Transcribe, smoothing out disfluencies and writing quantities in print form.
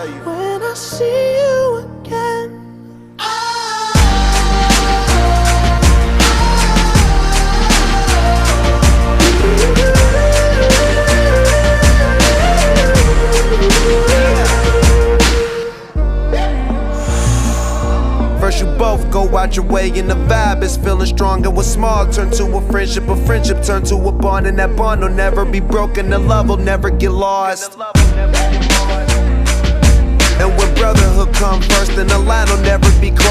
when I see you again. First you both go out your way and the vibe is feeling strong, and what's small turn to a friendship turn to a bond, and that bond will never be broken, the love will never get lost. And when brotherhood come first, then the line will never be crossed.